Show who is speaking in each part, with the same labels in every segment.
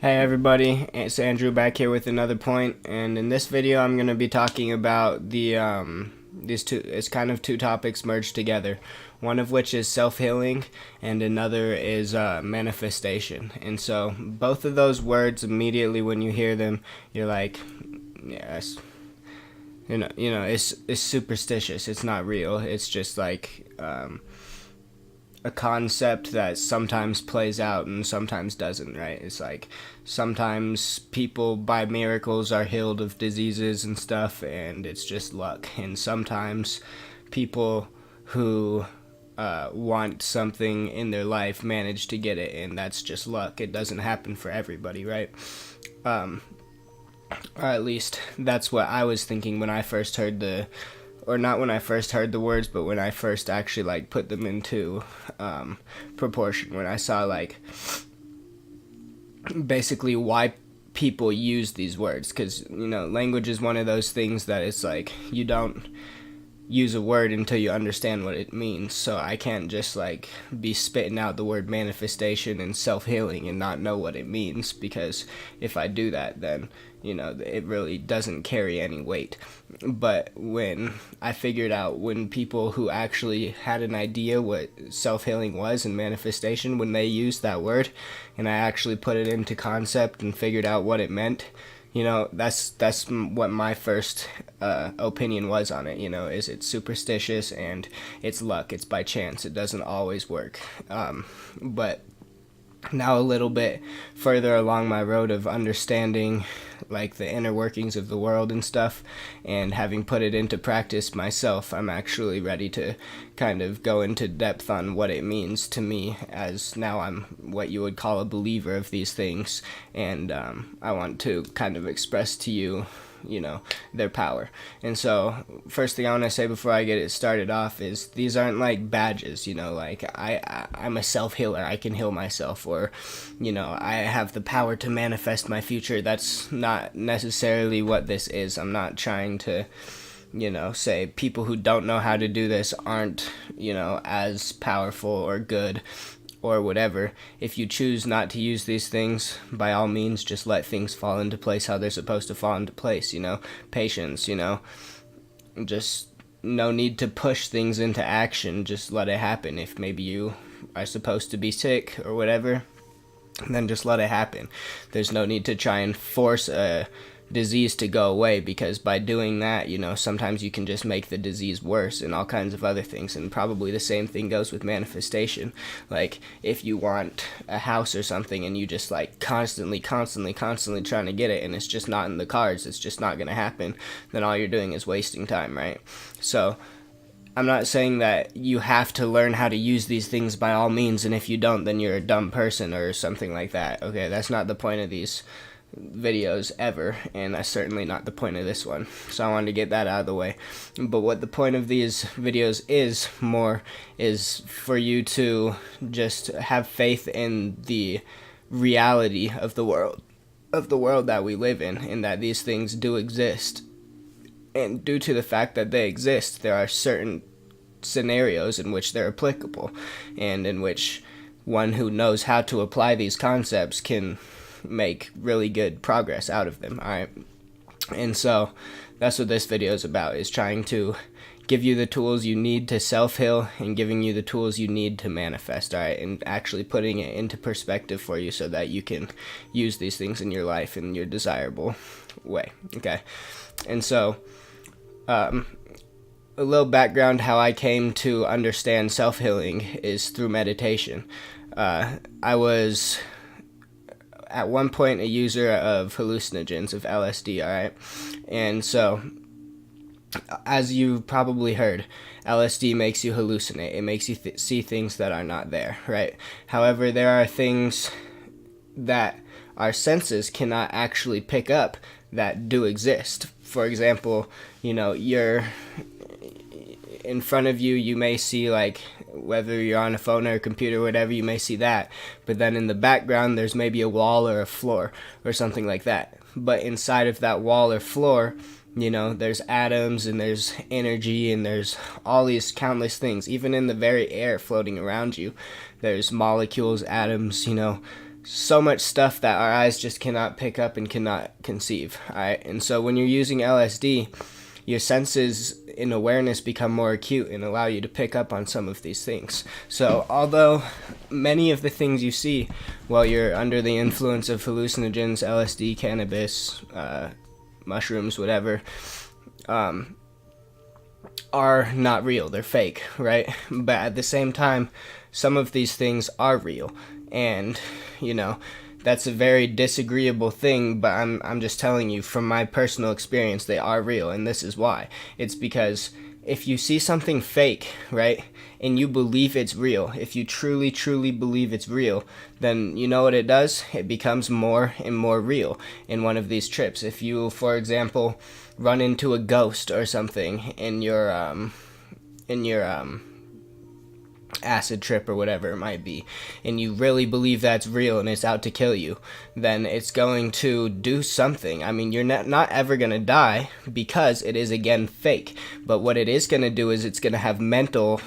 Speaker 1: Hey everybody, it's Andrew back here with another point, and in this video I'm going to be talking about these two. It's kind of two topics merged together, one of which is self-healing and another is manifestation. And so both of those words, immediately when you hear them, you're like, yes, it's superstitious, it's not real, it's just like a concept that sometimes plays out and sometimes doesn't, right? It's like sometimes people by miracles are healed of diseases and stuff, and it's just luck. And sometimes people who want something in their life manage to get it, and that's just luck. It doesn't happen for everybody, right? Or at least that's what I was thinking when I first heard or not when I first heard the words, but when I first actually like put them into proportion, when I saw like basically why people use these words. Because language is one of those things that it's like you don't use a word until you understand what it means. So I can't just like be spitting out the word manifestation and self-healing and not know what it means, because if I do that, then it really doesn't carry any weight. But when I figured out, when people who actually had an idea what self-healing was and manifestation, when they used that word and I actually put it into concept and figured out what it meant, that's what my first opinion was on it. Is it's superstitious and it's luck, it's by chance, it doesn't always work. But now a little bit further along my road of understanding like the inner workings of the world and stuff, and having put it into practice myself, I'm actually ready to kind of go into depth on what it means to me, as now I'm what you would call a believer of these things, and I want to kind of express to you their power. And so first thing I want to say before I get it started off is these aren't like badges, like I'm a self-healer, I can heal myself, or I have the power to manifest my future. That's not necessarily what this is. I'm not trying to say people who don't know how to do this aren't as powerful or good or whatever. If you choose not to use these things, by all means, just let things fall into place how they're supposed to fall into place. Patience, just no need to push things into action, just let it happen. If maybe you are supposed to be sick or whatever, then just let it happen. There's no need to try and force a disease to go away, because by doing that, sometimes you can just make the disease worse and all kinds of other things. And probably the same thing goes with manifestation. Like if you want a house or something and you just like constantly trying to get it, and it's just not in the cards, it's just not going to happen, then all you're doing is wasting time, right? So I'm not saying that you have to learn how to use these things by all means, and if you don't, then you're a dumb person or something like that. Okay, that's not the point of these videos ever, and that's certainly not the point of this one. So I wanted to get that out of the way. But what the point of these videos is more is for you to just have faith in the reality of the world that we live in, and that these things do exist. And due to the fact that they exist, there are certain scenarios in which they're applicable, and in which one who knows how to apply these concepts can make really good progress out of them. Alright, and so that's what this video is about, is trying to give you the tools you need to self-heal and giving you the tools you need to manifest, alright, and actually putting it into perspective for you so that you can use these things in your life in your desirable way. Okay, and so a little background how I came to understand self-healing is through meditation. I was at one point a user of hallucinogens, of LSD, alright? And so, as you've probably heard, LSD makes you hallucinate. It makes you see things that are not there, right? However, there are things that our senses cannot actually pick up that do exist. For example, you're in front of you, you may see, like, whether you're on a phone or a computer or whatever, you may see that, but then in the background there's maybe a wall or a floor or something like that. But inside of that wall or floor, there's atoms and there's energy and there's all these countless things. Even in the very air floating around you, there's molecules, atoms, so much stuff that our eyes just cannot pick up and cannot conceive. All right, and so when you're using LSD, your senses in awareness become more acute and allow you to pick up on some of these things. So although many of the things you see while you're under the influence of hallucinogens, LSD, cannabis, mushrooms, whatever, are not real. They're fake, right? But at the same time, some of these things are real. And, that's a very disagreeable thing, but I'm just telling you from my personal experience, they are real, and this is why. It's because if you see something fake, right, and you believe it's real, if you truly, truly believe it's real, then you know what it does? It becomes more and more real in one of these trips. If you, for example, run into a ghost or something in your acid trip or whatever it might be, and you really believe that's real and it's out to kill you, then it's going to do something. I mean, you're not ever going to die because it is, again, fake. But what it is going to do is it's going to have mental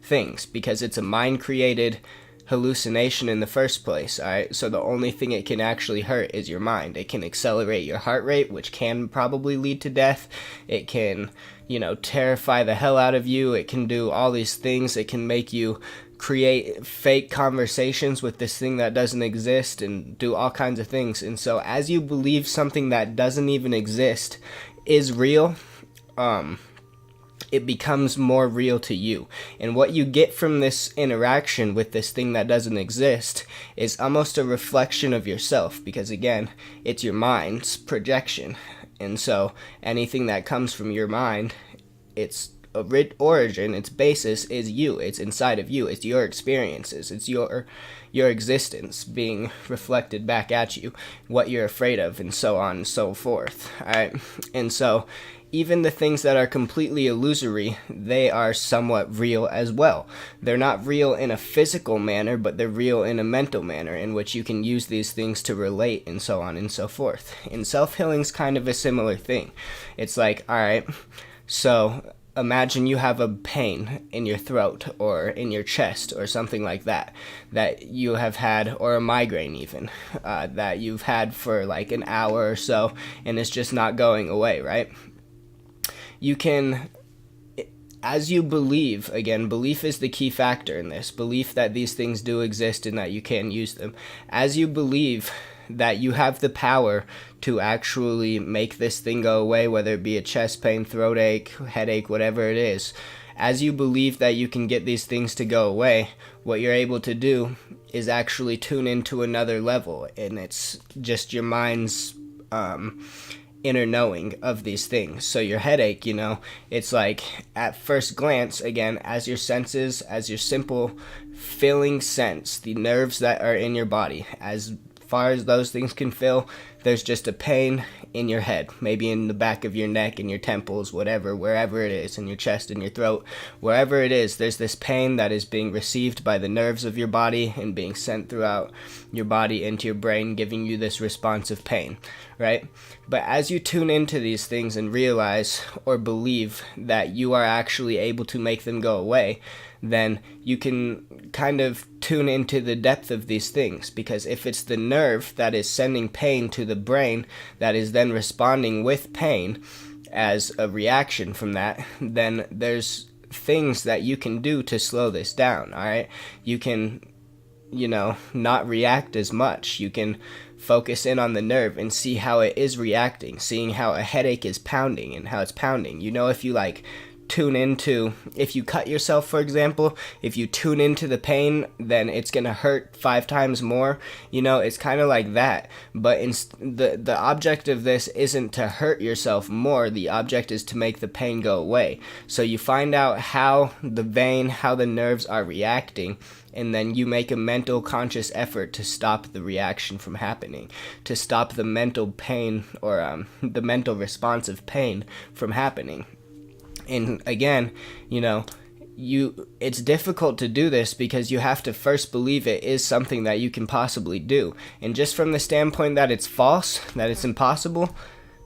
Speaker 1: things, because it's a mind-created hallucination in the first place. All right, so the only thing it can actually hurt is your mind. It can accelerate your heart rate, which can probably lead to death. It can terrify the hell out of you. It can do all these things. It can make you create fake conversations with this thing that doesn't exist and do all kinds of things. And so as you believe something that doesn't even exist is real, it becomes more real to you. And what you get from this interaction with this thing that doesn't exist is almost a reflection of yourself, because again, it's your mind's projection. And so anything that comes from your mind, its origin, its basis is you. It's inside of you. It's your experiences. It's your existence being reflected back at you, what you're afraid of, and so on and so forth. All right? And so even the things that are completely illusory, they are somewhat real as well. They're not real in a physical manner, but they're real in a mental manner in which you can use these things to relate, and so on and so forth. And self-healing's kind of a similar thing. It's like, all right, so imagine you have a pain in your throat or in your chest or something like that you have had, or a migraine even, that you've had for like an hour or so, and it's just not going away, right? You can, as you believe, again, belief is the key factor in this, belief that these things do exist and that you can use them. As you believe that you have the power to actually make this thing go away, whether it be a chest pain, throat ache, headache, whatever it is, as you believe that you can get these things to go away, what you're able to do is actually tune into another level, and it's just your mind's inner knowing of these things. So your headache, it's like at first glance, again, as your senses, as your simple feeling sense, the nerves that are in your body, as far as those things can feel, there's just a pain in your head, maybe in the back of your neck, in your temples, whatever, wherever it is, in your chest, in your throat, wherever it is, there's this pain that is being received by the nerves of your body and being sent throughout your body into your brain, giving you this response of pain, right? But as you tune into these things and realize or believe that you are actually able to make them go away, then you can kind of tune into the depth of these things, because if it's the nerve that is sending pain to the brain that is then responding with pain as a reaction from that, then there's things that you can do to slow this down, all right? You can, not react as much. You can focus in on the nerve and see how it is reacting, seeing how a headache is pounding and how it's pounding. If you tune into, if you cut yourself, for example, if you tune into the pain, then it's gonna hurt 5 times more. It's kind of like that. But the object of this isn't to hurt yourself more. The object is to make the pain go away. So you find out how the nerves are reacting, and then you make a mental conscious effort to stop the reaction from happening, to stop the mental pain or the mental response of pain from happening. And again, it's difficult to do this because you have to first believe it is something that you can possibly do. And just from the standpoint that it's false, that it's impossible,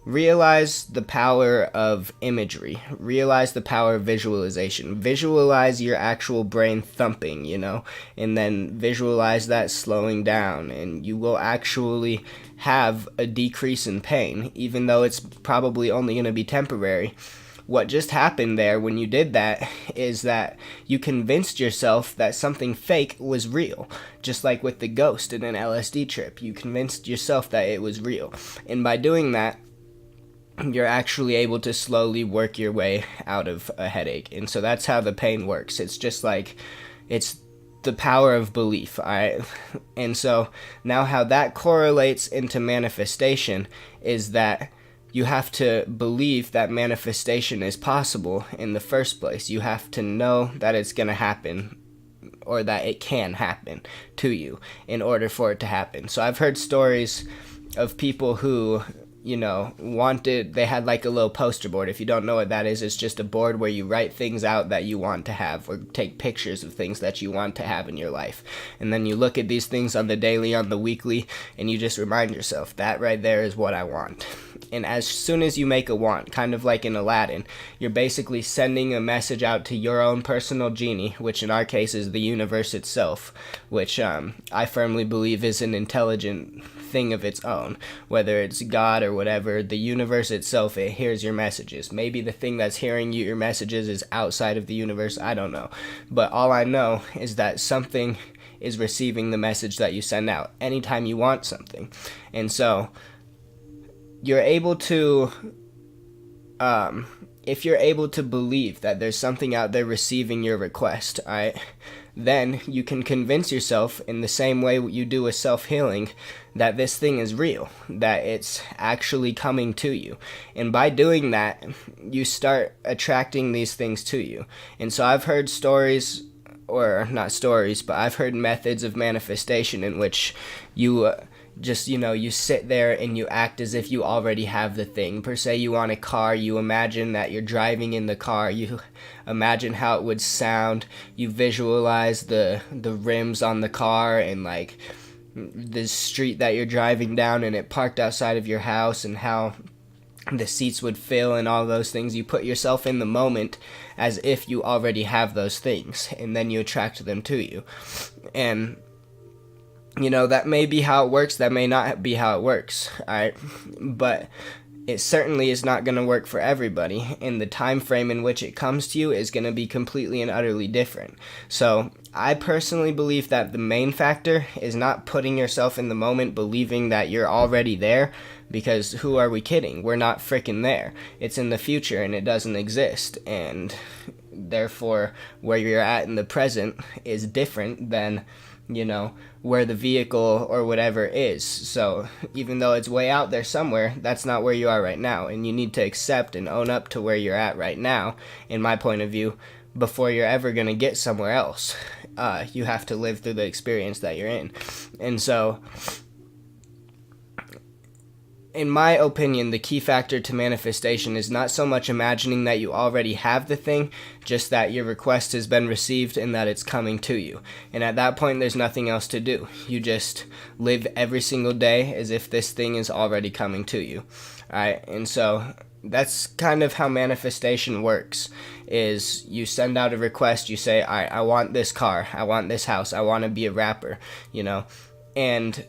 Speaker 1: realize the power of imagery, realize the power of visualization, visualize your actual brain thumping, and then visualize that slowing down, and you will actually have a decrease in pain, even though it's probably only going to be temporary. What just happened there when you did that is that you convinced yourself that something fake was real. Just like with the ghost in an LSD trip, you convinced yourself that it was real. And by doing that, you're actually able to slowly work your way out of a headache. And so that's how the pain works. It's just like, it's the power of belief. And so now how that correlates into manifestation is that you have to believe that manifestation is possible in the first place. You have to know that it's going to happen, or that it can happen to you in order for it to happen. So I've heard stories of people who they had like a little poster board. If you don't know what that is, it's just a board where you write things out that you want to have, or take pictures of things that you want to have in your life. And then you look at these things on the daily, on the weekly, and you just remind yourself, that right there is what I want. And as soon as you make a want, kind of like in Aladdin, you're basically sending a message out to your own personal genie, which in our case is the universe itself, which I firmly believe is an intelligent thing of its own. Whether it's God or whatever, the universe itself, it hears your messages. Maybe the thing that's hearing your messages is outside of the universe, I don't know. But all I know is that something is receiving the message that you send out anytime you want something. And so you're able to, if you're able to believe that there's something out there receiving your request, then you can convince yourself, in the same way you do with self-healing, that this thing is real, that it's actually coming to you. And by doing that, you start attracting these things to you. And so I've heard stories, or not stories, but I've heard methods of manifestation in which you you sit there and you act as if you already have the thing. Per se, you want a car, you imagine that you're driving in the car, you imagine how it would sound, you visualize the rims on the car, and like the street that you're driving down and it parked outside of your house, and how the seats would fill and all those things. You put yourself in the moment as if you already have those things, and then you attract them to you. And that may be how it works, that may not be how it works, alright? But it certainly is not going to work for everybody, and the time frame in which it comes to you is going to be completely and utterly different. So I personally believe that the main factor is not putting yourself in the moment, believing that you're already there, because who are we kidding? We're not frickin' there. It's in the future and it doesn't exist, and therefore where you're at in the present is different than where the vehicle or whatever is. So even though it's way out there somewhere, that's not where you are right now, and you need to accept and own up to where you're at right now, in my point of view, before you're ever going to get somewhere else. You have to live through the experience that you're in. And so, in my opinion, the key factor to manifestation is not so much imagining that you already have the thing, just that your request has been received and that it's coming to you. And at that point, there's nothing else to do. You just live every single day as if this thing is already coming to you. Alright, and so that's kind of how manifestation works, is you send out a request, you say, alright, I want this car, I want this house, I want to be a rapper, and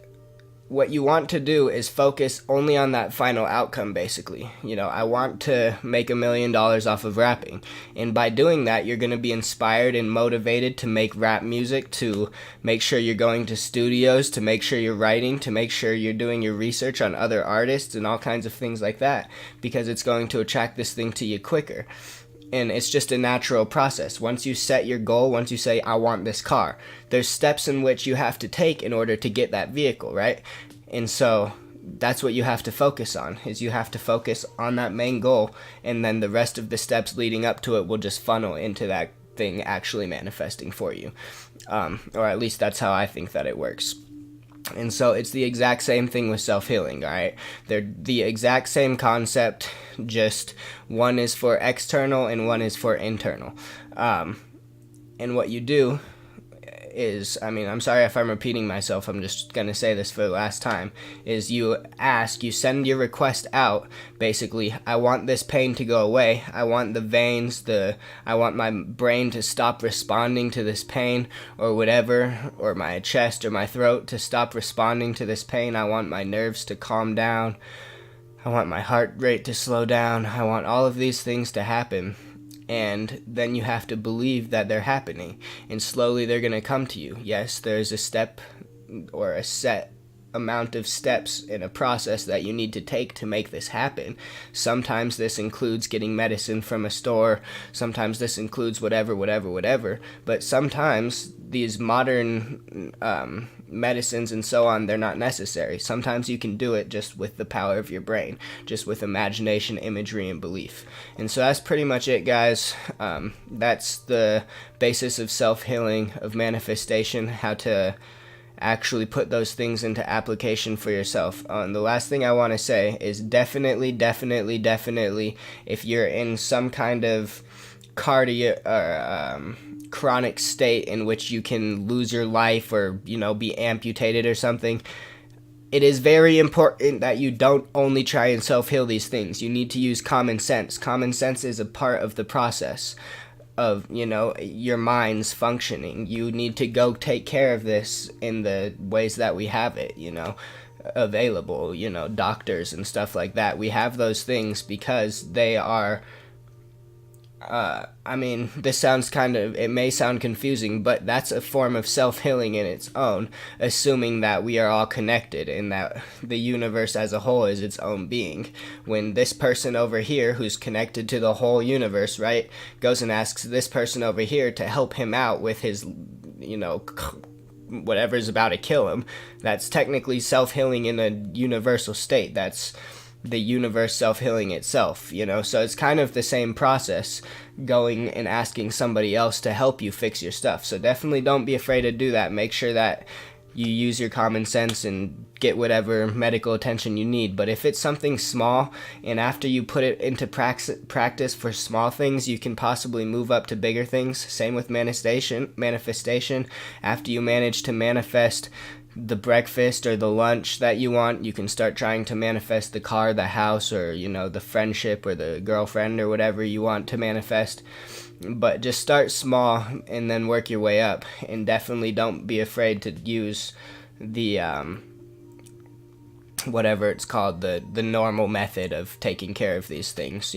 Speaker 1: what you want to do is focus only on that final outcome, basically. I want to make $1 million off of rapping. And by doing that, you're going to be inspired and motivated to make rap music, to make sure you're going to studios, to make sure you're writing, to make sure you're doing your research on other artists and all kinds of things like that, because it's going to attract this thing to you quicker. And it's just a natural process. Once you set your goal, once you say, I want this car, there's steps in which you have to take in order to get that vehicle, right? And so that's what you have to focus on, is you have to focus on that main goal, and then the rest of the steps leading up to it will just funnel into that thing actually manifesting for you. Or at least that's how I think that it works. And so it's the exact same thing with self-healing, alright? They're the exact same concept, just one is for external and one is for internal. And what you do is, I mean, I'm sorry if I'm repeating myself, I'm just going to say this for the last time, is you send your request out, basically, I want this pain to go away, I want the veins, I want my brain to stop responding to this pain, or whatever, or my chest or my throat to stop responding to this pain, I want my nerves to calm down, I want my heart rate to slow down, I want all of these things to happen. And then you have to believe that they're happening, and slowly they're going to come to you. Yes, there's a step or a set amount of steps in a process that you need to take to make this happen. Sometimes this includes getting medicine from a store, sometimes this includes whatever, but sometimes these modern medicines and so on, they're not necessary. Sometimes you can do it just with the power of your brain, just with imagination, imagery, and belief. And so that's pretty much it, guys. That's the basis of self-healing, of manifestation, how to actually put those things into application for yourself. And the last thing I want to say is definitely, if you're in some kind of cardiac or chronic state in which you can lose your life or, be amputated or something, it is very important that you don't only try and self-heal these things. You need to use common sense. Common sense is a part of the process of, your mind's functioning. You need to go take care of this in the ways that we have it, available, doctors and stuff like that. We have those things because they are, this it may sound confusing, but that's a form of self-healing in its own, assuming that we are all connected and that the universe as a whole is its own being. When this person over here, who's connected to the whole universe, right, goes and asks this person over here to help him out with his, whatever's about to kill him, that's technically self-healing in a universal state. That's the universe self-healing itself, so it's kind of the same process, going and asking somebody else to help you fix your stuff. So definitely don't be afraid to do that. Make sure that you use your common sense and get whatever medical attention you need. But if it's something small, and after you put it into practice for small things, you can possibly move up to bigger things. Same with manifestation. After you manage to manifest the breakfast or the lunch that you want, you can start trying to manifest the car, the house, or the friendship or the girlfriend or whatever you want to manifest. But just start small and then work your way up, and definitely don't be afraid to use the whatever it's called, the normal method of taking care of these things,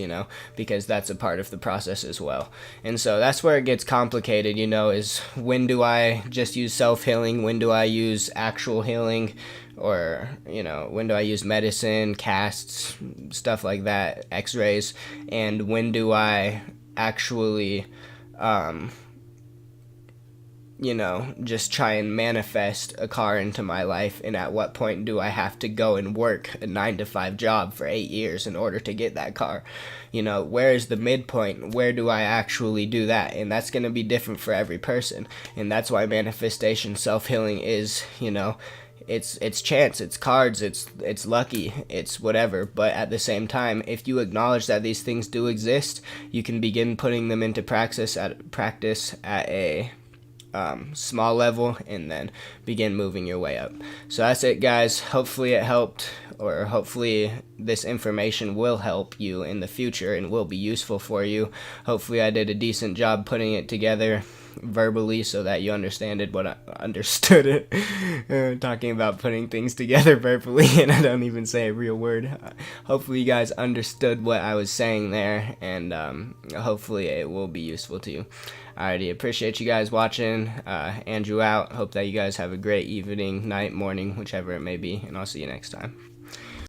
Speaker 1: because that's a part of the process as well. And so that's where it gets complicated, is when do I just use self-healing, when do I use actual healing, or, when do I use medicine, casts, stuff like that, x-rays, and when do I actually just try and manifest a car into my life, and at what point do I have to go and work a 9-to-5 job for 8 years in order to get that car? Where is the midpoint? Where do I actually do that? And that's going to be different for every person, and that's why manifestation, self-healing is, it's chance, it's cards, it's lucky, it's whatever. But at the same time, if you acknowledge that these things do exist, you can begin putting them into practice at a small level, and then begin moving your way up. So that's it, guys. Hopefully it helped, or hopefully this information will help you in the future and will be useful for you. Hopefully I did a decent job putting it together verbally so that you understood it. Talking about putting things together verbally, and I don't even say a real word. Hopefully you guys understood what I was saying there, and hopefully it will be useful to you. Alrighty, appreciate you guys watching. Andrew out. Hope that you guys have a great evening, night, morning, whichever it may be, and I'll see you next time.